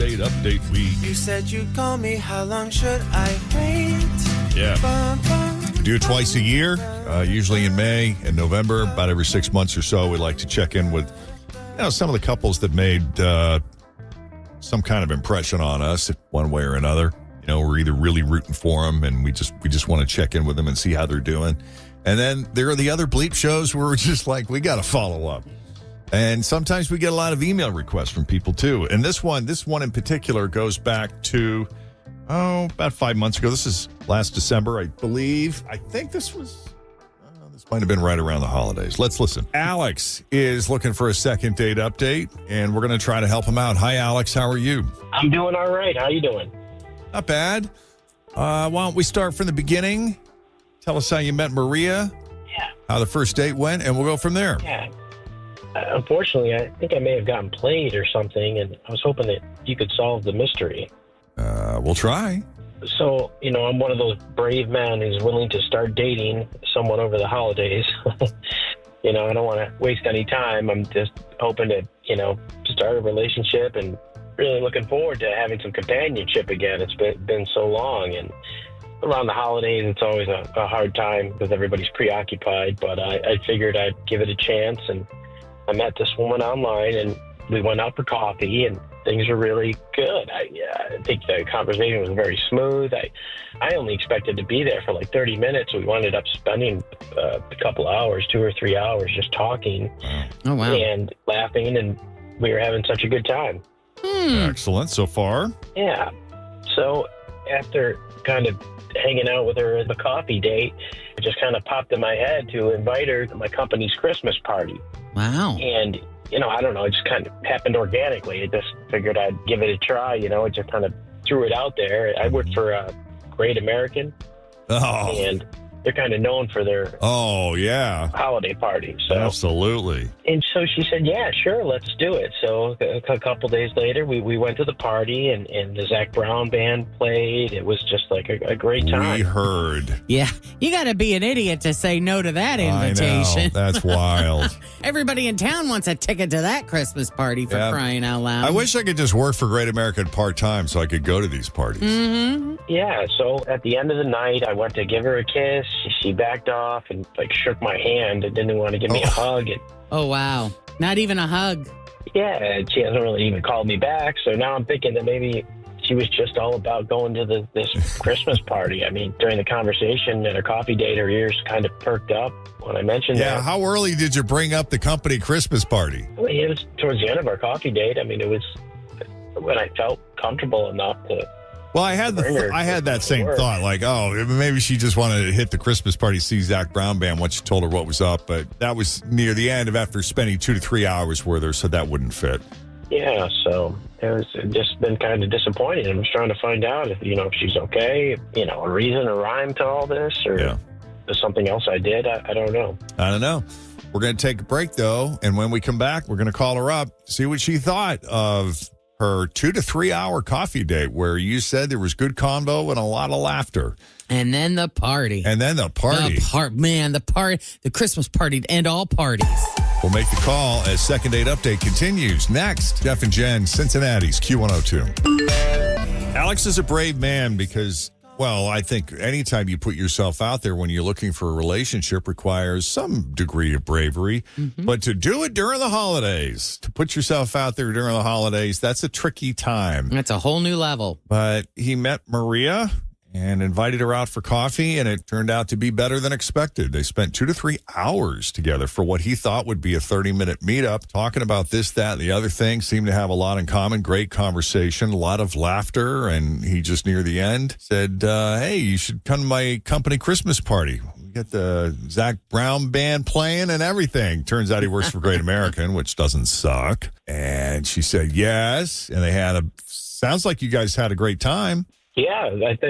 Date Update Week. You said you'd call me. How long should I wait? Yeah. We do it twice a year, usually in May and November. About every 6 months or so, we like to check in with some of the couples that made some kind of impression on us one way or another. We're either really rooting for them and we just want to check in with them and see how they're doing. And then there are the other bleep shows where we're just like, we got to follow up. And sometimes we get a lot of email requests from people too. And this one in particular goes back to, about 5 months ago. This is last December, I believe. I think this might have been right around the holidays. Let's listen. Alex is looking for a second date update, and we're going to try to help him out. Hi, Alex. How are you? I'm doing all right. How you doing? Not bad. Why don't we start from the beginning? Tell us how you met Maria. Yeah. How the first date went, and we'll go from there. Yeah. Unfortunately, I think I may have gotten played or something, and I was hoping that you could solve the mystery. We'll try. So, I'm one of those brave men who's willing to start dating someone over the holidays. I don't want to waste any time. I'm just hoping to, start a relationship and really looking forward to having some companionship again. It's been so long, and around the holidays, it's always a hard time because everybody's preoccupied, but I figured I'd give it a chance, and I met this woman online, and we went out for coffee, and things were really good. I think the conversation was very smooth. I only expected to be there for like 30 minutes. We ended up spending a couple hours, 2 or 3 hours, just talking and laughing, and we were having such a good time. Excellent so far. Yeah. So after kind of hanging out with her at the coffee date, it just kind of popped in my head to invite her to my company's Christmas party. Wow. And, I don't know, it just kind of happened organically. I just figured I'd give it a try, it just kind of threw it out there. I worked for Great American, and they're kind of known for their holiday parties. So. Absolutely. And so she said, yeah, sure, let's do it. So a couple days later, we went to the party, and the Zac Brown band played. It was just like a great time. We heard. Yeah, you got to be an idiot to say no to that invitation. I know. That's wild. Everybody in town wants a ticket to that Christmas party for crying out loud. I wish I could just work for Great American part-time so I could go to these parties. Mm-hmm. Yeah, so at the end of the night, I went to give her a kiss. She backed off and shook my hand and didn't want to give me a hug. And, oh, wow. Not even a hug. Yeah, she hasn't really even called me back. So now I'm thinking that maybe she was just all about going to this Christmas party. I mean, during the conversation at our coffee date, her ears kind of perked up when I mentioned that. Yeah, how early did you bring up the company Christmas party? It was towards the end of our coffee date. I mean, it was when I felt comfortable enough to... Well, I had that same thought, like, maybe she just wanted to hit the Christmas party, see Zac Brown band once you told her what was up, but that was near the end of after spending 2 to 3 hours with her, so that wouldn't fit. Yeah, so it was just been kind of disappointing. I'm just trying to find out if she's okay, a reason, a rhyme to all this, or there's something else I did. I don't know. I don't know. We're going to take a break, though, and when we come back, we're going to call her up, see what she thought of her 2 to 3 hour coffee date where you said there was good convo and a lot of laughter. And then the party. The Christmas party to end all parties. We'll make the call as Second Date Update continues. Next, Jeff and Jen, Cincinnati's Q102. Alex is a brave man because, I think anytime you put yourself out there when you're looking for a relationship requires some degree of bravery. Mm-hmm. But to do it during the holidays, to put yourself out there during the holidays, that's a tricky time. That's a whole new level. But he met Maria and invited her out for coffee, and it turned out to be better than expected. They spent 2 to 3 hours together for what he thought would be a 30-minute meetup, talking about this, that, and the other thing. Seemed to have a lot in common. Great conversation, a lot of laughter, and he just near the end said, hey, you should come to my company Christmas party. We got the Zac Brown band playing and everything. Turns out he works for Great American, which doesn't suck. And she said yes, and they sounds like you guys had a great time. Yeah,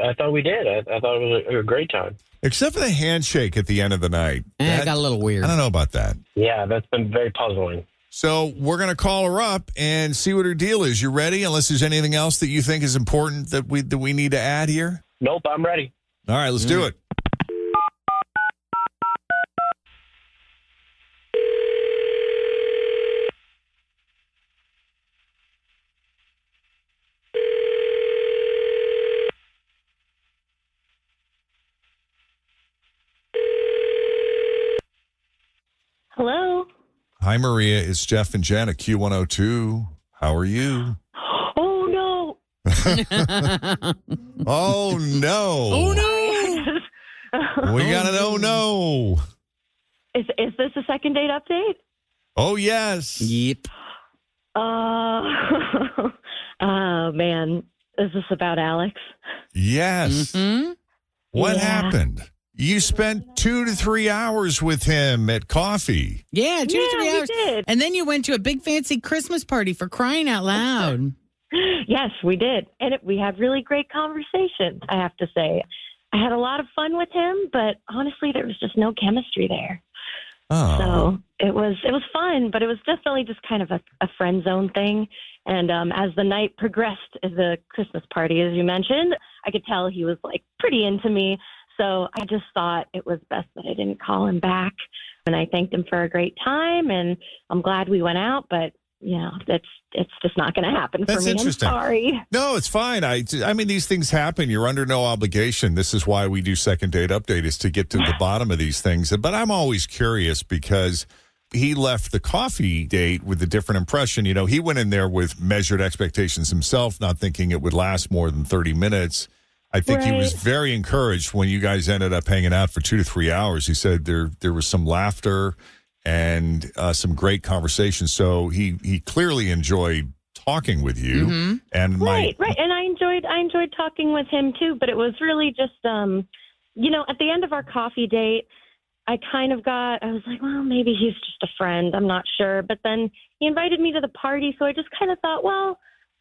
I thought we did. I thought it was a great time. Except for the handshake at the end of the night. It got a little weird. I don't know about that. Yeah, that's been very puzzling. So we're going to call her up and see what her deal is. You ready? Unless there's anything else that you think is important that we need to add here? Nope, I'm ready. All right, let's do it. Hello. Hi, Maria. It's Jeff and Jenn at Q102. How are you? Oh, no. Oh, no. Oh, no. We got an oh, no. Is this a second date update? Oh, yes. Yep. Oh, man. Is this about Alex? Yes. Mm-hmm. What Yeah. happened? You spent 2 to 3 hours with him at coffee. Yeah, 2 to 3 we hours. did. And then you went to a big fancy Christmas party for crying out loud. Yes, we did. And we had really great conversations, I have to say. I had a lot of fun with him, but honestly, there was just no chemistry there. Oh. So it was fun, but it was definitely just kind of a friend zone thing. And as the night progressed at the Christmas party, as you mentioned, I could tell he was like pretty into me. So I just thought it was best that I didn't call him back. And I thanked him for a great time, and I'm glad we went out. But it's just not going to happen for That's me. interesting. I'm sorry. No, it's fine. I mean, these things happen. You're under no obligation. This is why we do second date update, is to get to the bottom of these things. But I'm always curious because he left the coffee date with a different impression. You know, he went in there with measured expectations himself, not thinking it would last more than 30 minutes. I think he was Right. very encouraged when you guys ended up hanging out for 2 to 3 hours. He said there was some laughter and some great conversation. So he clearly enjoyed talking with you. Mm-hmm. And Right. And I enjoyed talking with him too, but it was really just at the end of our coffee date, I was like, well, maybe he's just a friend. I'm not sure. But then he invited me to the party, so I just kind of thought, well,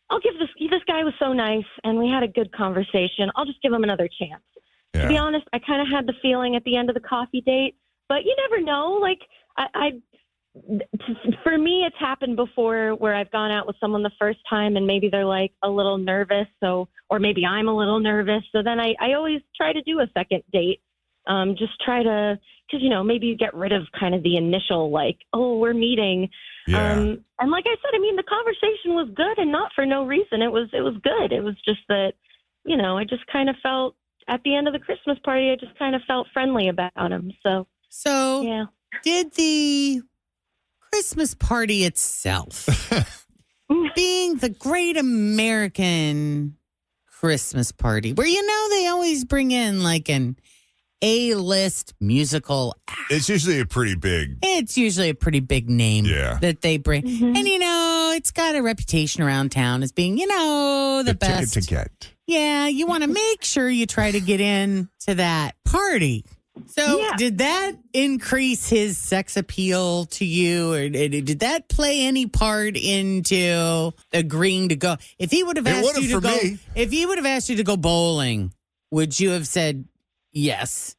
I'll give this guy was so nice and we had a good conversation. I'll just give him another chance. Yeah. To be honest, I kind of had the feeling at the end of the coffee date, but you never know. Like for me, it's happened before where I've gone out with someone the first time and maybe they're like a little nervous. Or maybe I'm a little nervous. So then I always try to do a second date. Just try to, because, maybe you get rid of kind of the initial, like, oh, we're meeting. Yeah. And like I said, I mean, the conversation was good and not for no reason. It was good. It was just that, I just kind of felt at the end of the Christmas party, I just kind of felt friendly about him. So yeah. Did the Christmas party itself, being the great American Christmas party, where, they always bring in like an A-list musical act. It's usually a pretty big. It's usually a pretty big name that they bring. Mhm. And, it's got a reputation around town as being, the best. To get. Yeah, you want to make sure you try to get in to that party. So Yeah. did that increase his sex appeal to you, or did that play any part into agreeing to go? If he would have asked you to go, if he would have asked you to go bowling, would you have said yes?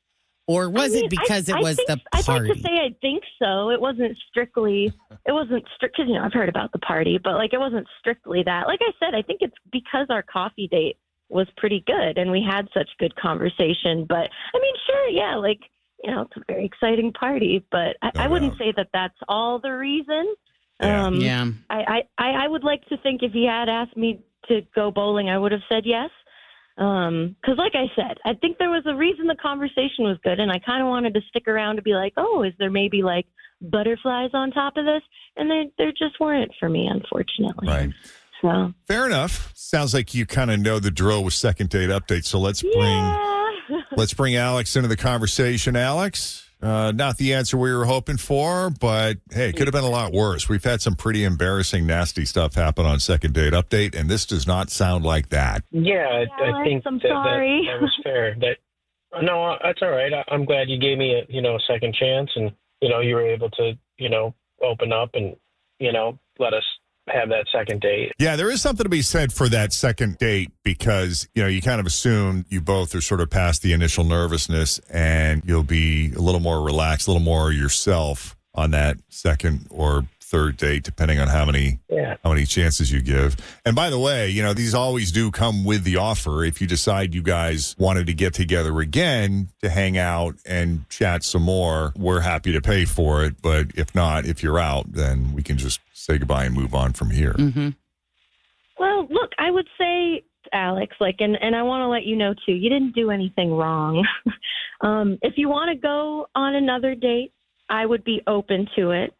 Or was it because it was the I'd party? like to say I think so. It wasn't strict, because, I've heard about the party, but like, it wasn't strictly that. Like I said, I think it's because our coffee date was pretty good and we had such good conversation. But I mean, sure. Yeah. Like, it's a very exciting party, but I wouldn't say that that's all the reason. Yeah. I would like to think if he had asked me to go bowling, I would have said yes. Because like I said, I think there was a reason the conversation was good, and I kind of wanted to stick around to be like, oh, is there maybe like butterflies on top of this? And there just weren't for me, unfortunately. Right. So Fair enough. Sounds like you kind of know the drill with second date updates. So let's bring Alex into the conversation. Alex, not the answer we were hoping for, but hey, it could have been a lot worse. We've had some pretty embarrassing, nasty stuff happen on second date update, and this does not sound like that. Yeah, I Alex, think I'm that sorry. that was fair. No, that's all right. I'm glad you gave me a second chance, and you were able to open up and let us have that second date. Yeah, there is something to be said for that second date because, you kind of assume you both are sort of past the initial nervousness and you'll be a little more relaxed, a little more yourself on that second or third date, depending on how many chances you give. And by the way, these always do come with the offer. If you decide you guys wanted to get together again to hang out and chat some more, we're happy to pay for it. But if not, if you're out, then we can just say goodbye and move on from here. Mm-hmm. Well, look, I would say, Alex, and I want to let you know too, you didn't do anything wrong. If you want to go on another date, I would be open to it.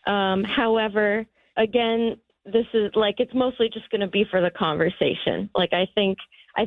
However, again, this is like, it's mostly just going to be for the conversation. Like, I think I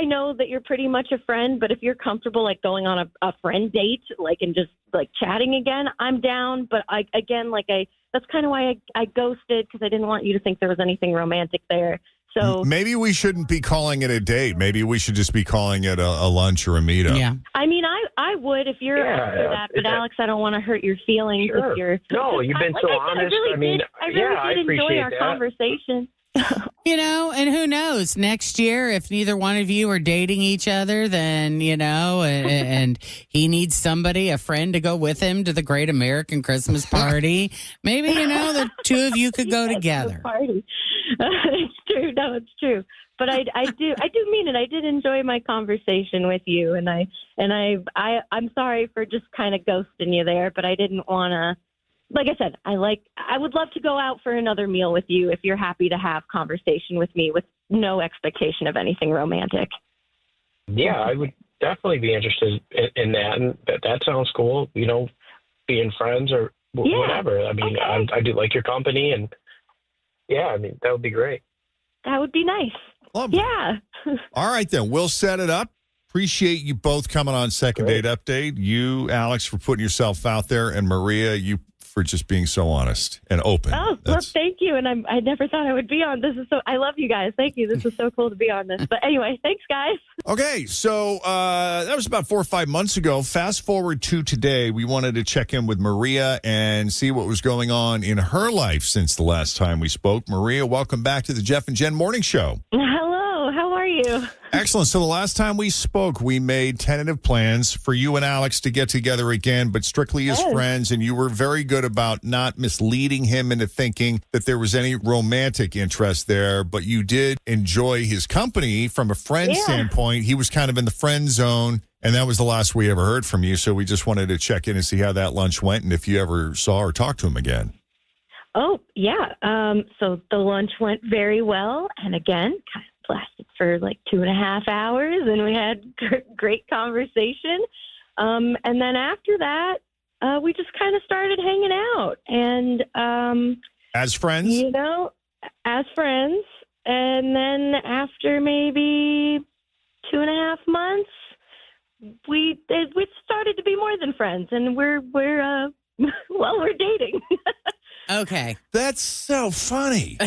know that you're pretty much a friend, but if you're comfortable like going on a friend date, like, and just like chatting again, I'm down. But that's kind of why I ghosted, because I didn't want you to think there was anything romantic there. So maybe we shouldn't be calling it a date. Maybe we should just be calling it a lunch or a meetup. Yeah. I mean, I would if you're up for that, but Alex, I don't want to hurt your feelings. Sure. If you're No, you've been so honest. I mean, I really did enjoy our conversation. And who knows? Next year, if neither one of you are dating each other, then, and he needs somebody, a friend to go with him to the Great American Christmas Party, maybe, the two of you could go together. Party. It's true. No, it's true. But I do mean it. I did enjoy my conversation with you, and I'm sorry for just kind of ghosting you there, but I didn't want to. Like I said, I would love to go out for another meal with you if you're happy to have conversation with me with no expectation of anything romantic. Yeah, I would definitely be interested in that, and that sounds cool. Being friends or whatever. I mean, okay. I do like your company, and yeah, I mean, that would be great. That would be nice. Lovely. Yeah. All right, then. We'll set it up. Appreciate you both coming on Second Date Update. You, Alex, for putting yourself out there, and Maria, you for just being so honest and open. Oh, well, thank you. And I never thought I would be on. I love you guys. Thank you. This is so cool to be on this. But anyway, thanks, guys. Okay, so that was about 4 or 5 months ago. Fast forward to today, we wanted to check in with Maria and see what was going on in her life since the last time we spoke. Maria, welcome back to the Jeff and Jen Morning Show. Hello, how are you? Excellent. So the last time we spoke, we made tentative plans for you and Alex to get together again, but strictly as friends, and you were very good about not misleading him into thinking that there was any romantic interest there, but you did enjoy his company from a friend standpoint. He was kind of in the friend zone, and that was the last we ever heard from you, so we just wanted to check in and see how that lunch went and if you ever saw or talked to him again. Oh, yeah. So the lunch went very well, and again, kind of lasted for like 2.5 hours, and we had great conversation. And then after that, we just kind of started hanging out, and as friends, as friends. And then after maybe 2.5 months, we started to be more than friends, and we're dating. Okay. That's so funny.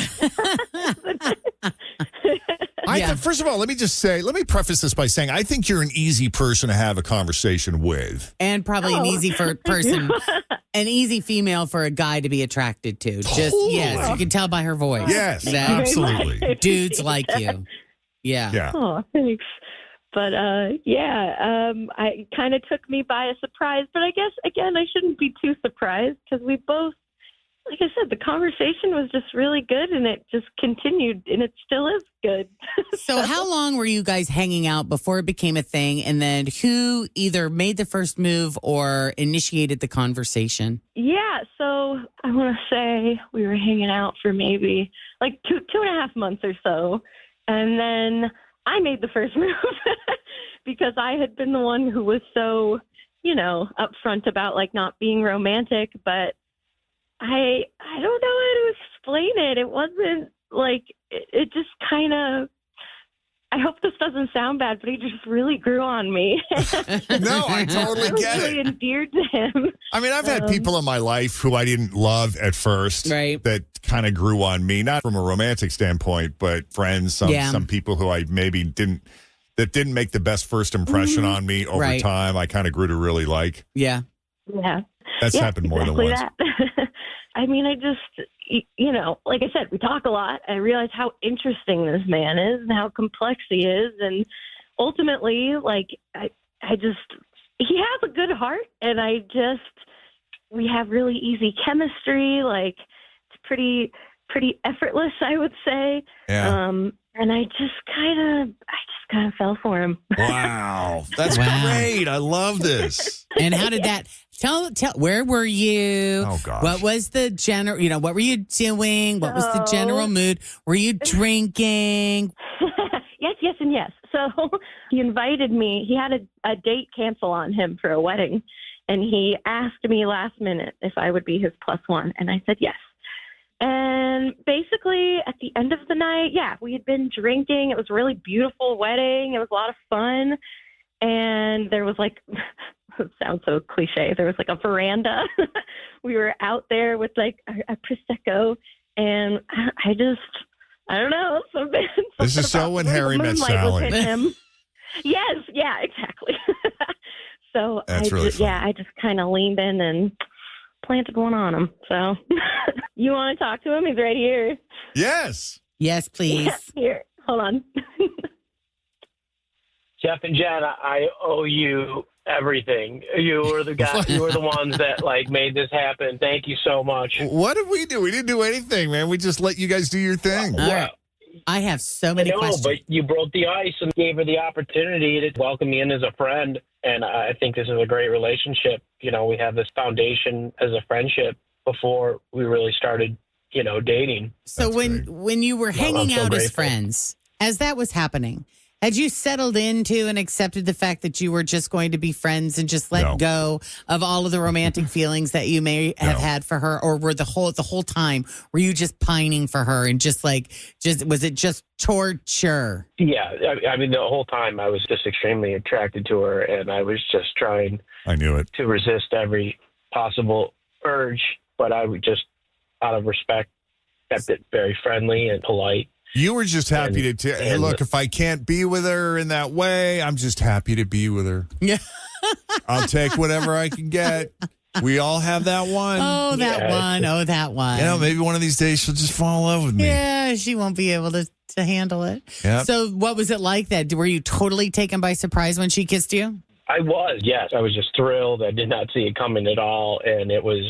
First of all, let me preface this by saying I think you're an easy person to have a conversation with. And probably an easy person, an easy female for a guy to be attracted to. Just, yes, you can tell by her voice. Yes, absolutely. Dudes like you. Yeah. Oh, thanks. But, it kind of took me by a surprise. But I guess, again, I shouldn't be too surprised because we both, like I said, the conversation was just really good, and it just continued, and it still is good. So how long were you guys hanging out before it became a thing, and then who either made the first move or initiated the conversation? Yeah, so I want to say we were hanging out for maybe like 2.5 months or so, and then I made the first move because I had been the one who was so, upfront about like not being romantic, but I don't know how to explain it. It wasn't like, it just kind of, I hope this doesn't sound bad, but he just really grew on me. No, I totally get really it. endeared to him. I mean, I've had people in my life who I didn't love at first that kind of grew on me, not from a romantic standpoint, but friends, some people who I maybe didn't make the best first impression on me over time. I kind of grew to really like. Yeah. Yeah. That's happened more than once. I mean, I just, like I said, we talk a lot. I realize how interesting this man is and how complex he is. And ultimately, like, he has a good heart, and we have really easy chemistry. Like, it's pretty effortless, I would say. Yeah. And I just kind of fell for him. Wow. That's great. I love this. And how did that tell where were you? Oh gosh. What was the general, what were you doing? What was the general mood? Were you drinking? Yes, and yes. So he invited me. He had a date cancel on him for a wedding. And he asked me last minute if I would be his plus one. And I said yes. And basically, at the end of the night, we had been drinking. It was a really beautiful wedding. It was a lot of fun. And there was like, it sounds so cliche, there was like a veranda. We were out there with like a Prosecco. And I don't know. This is so when Harry met Sally. Yes, yeah, exactly. So That's really funny. I just kind of leaned in and planted one on him. So you want to talk to him? He's right here. Yes. Yes, please. Yeah, here, hold on. Jeff and Jen, I owe you everything. You were the guy. You were the ones that like made this happen. Thank you so much. What did we do? We didn't do anything, man. We just let you guys do your thing. All right. I have so many questions. But you broke the ice and gave her the opportunity to welcome me in as a friend. And I think this is a great relationship. You know, we have this foundation as a friendship before we really started, dating. So when you were hanging out as friends, as that was happening, had you settled into and accepted the fact that you were just going to be friends and just let go of all of the romantic feelings that you may have had for her, or were the whole time were you just pining for her and was it just torture? Yeah, I mean the whole time I was just extremely attracted to her, and I was just trying. I knew it. To resist every possible urge, but I would just, out of respect, kept it very friendly and polite. You were just happy hey, look, if I can't be with her in that way, I'm just happy to be with her. Yeah. I'll take whatever I can get. We all have that one. Oh, that one. Oh, that one. Maybe one of these days she'll just fall in love with me. Yeah, she won't be able to handle it. Yep. So what was it like that? Were you totally taken by surprise when she kissed you? I was, yes. I was just thrilled. I did not see it coming at all, and it was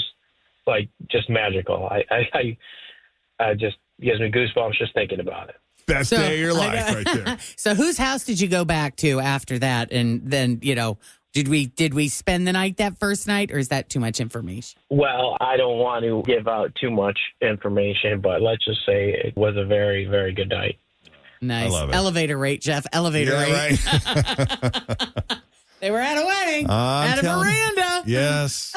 like just magical. I just gives me goosebumps just thinking about it. Best day of your life right there. So whose house did you go back to after that? And then, did we spend the night that first night, or is that too much information? Well, I don't want to give out too much information, but let's just say it was a very, very good night. Nice. I love it. Elevator rate, Jeff. Elevator rate. Right. They were at a wedding, at a veranda. Yes.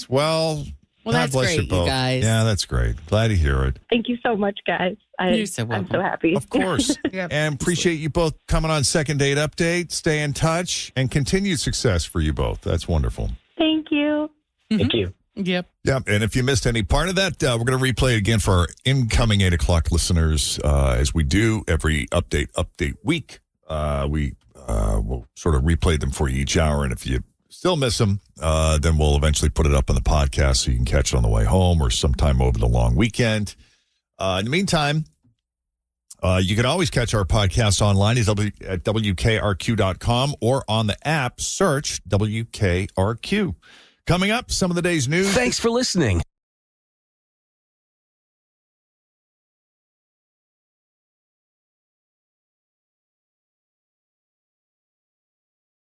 Well, God that's bless great, you both. You guys. Yeah, that's great. Glad to hear it. Thank you so much, guys. You're so welcome. I'm so happy. Of course. Yep. And appreciate you both coming on Second Date Update. Stay in touch and continued success for you both. That's wonderful. Thank you. Thank you. Yep. Yep. And if you missed any part of that, we're going to replay it again for our incoming 8 o'clock listeners, as we do every update week. We'll sort of replay them for you each hour. And if you still miss them, then we'll eventually put it up on the podcast so you can catch it on the way home or sometime over the long weekend. In the meantime, you can always catch our podcast online at WKRQ.com or on the app, search WKRQ. Coming up, some of the day's news. Thanks for listening